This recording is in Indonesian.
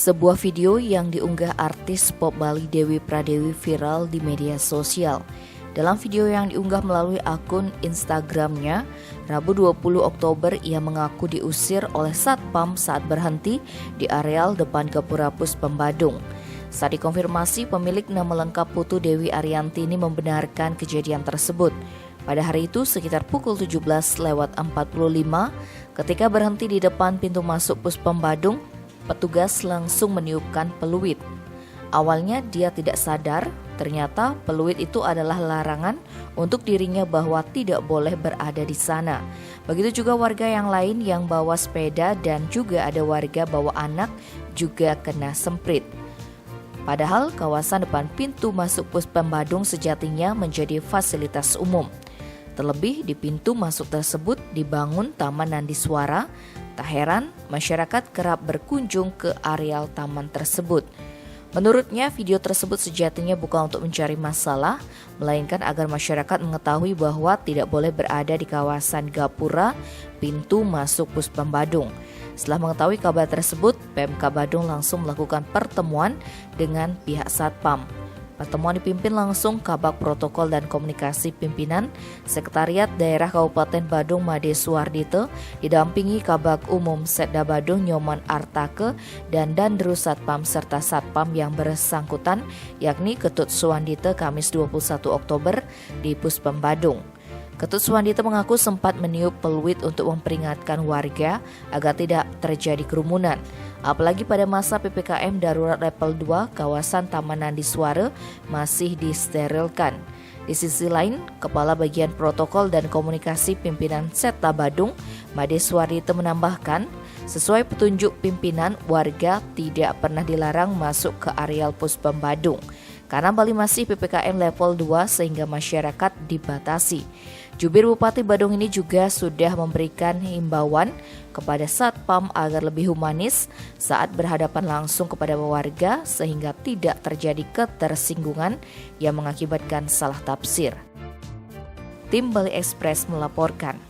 Sebuah video yang diunggah artis pop Bali Dewi Pradewi viral di media sosial. Dalam video yang diunggah melalui akun Instagramnya, Rabu 20 Oktober ia mengaku diusir oleh Satpam saat berhenti di areal depan Gapura Puspem Badung. Saat dikonfirmasi, pemilik nama lengkap Putu Dewi Arianti ini membenarkan kejadian tersebut. Pada hari itu sekitar pukul 17.45 ketika berhenti di depan pintu masuk Puspem Badung, petugas langsung meniupkan peluit. Awalnya dia tidak sadar, ternyata peluit itu adalah larangan untuk dirinya bahwa tidak boleh berada di sana. Begitu juga warga yang lain yang bawa sepeda dan juga ada warga bawa anak juga kena semprit. Padahal kawasan depan pintu masuk Puspem Badung sejatinya menjadi fasilitas umum. Terlebih di pintu masuk tersebut dibangun Taman Nandiswara. Tak heran masyarakat kerap berkunjung ke areal taman tersebut. Menurutnya video tersebut sejatinya bukan untuk mencari masalah, melainkan agar masyarakat mengetahui bahwa tidak boleh berada di kawasan Gapura pintu masuk Puspem Badung. Setelah mengetahui kabar tersebut, PMK Badung langsung melakukan pertemuan dengan pihak Satpam. Pertemuan dipimpin langsung Kabak Protokol dan Komunikasi Pimpinan Sekretariat Daerah Kabupaten Badung Made Suwardito didampingi Kabak Umum Setda Badung Nyoman Artake dan Dandru Satpam serta Satpam yang bersangkutan yakni Ketut Suwandito Kamis 21 Oktober di Puspem Badung. Ketut Suwandito mengaku sempat meniup peluit untuk memperingatkan warga agar tidak terjadi kerumunan. Apalagi pada masa PPKM Darurat Level 2, kawasan Taman Nandiswara masih disterilkan. Di sisi lain, Kepala Bagian Protokol dan Komunikasi Pimpinan Setda Badung, Made Suwardito menambahkan, sesuai petunjuk pimpinan, warga tidak pernah dilarang masuk ke areal Puspem Badung. Karena Bali masih PPKM level 2 sehingga masyarakat dibatasi. Jubir Bupati Badung ini juga sudah memberikan himbauan kepada Satpam agar lebih humanis saat berhadapan langsung kepada warga sehingga tidak terjadi ketersinggungan yang mengakibatkan salah tafsir. Tim Bali Express melaporkan.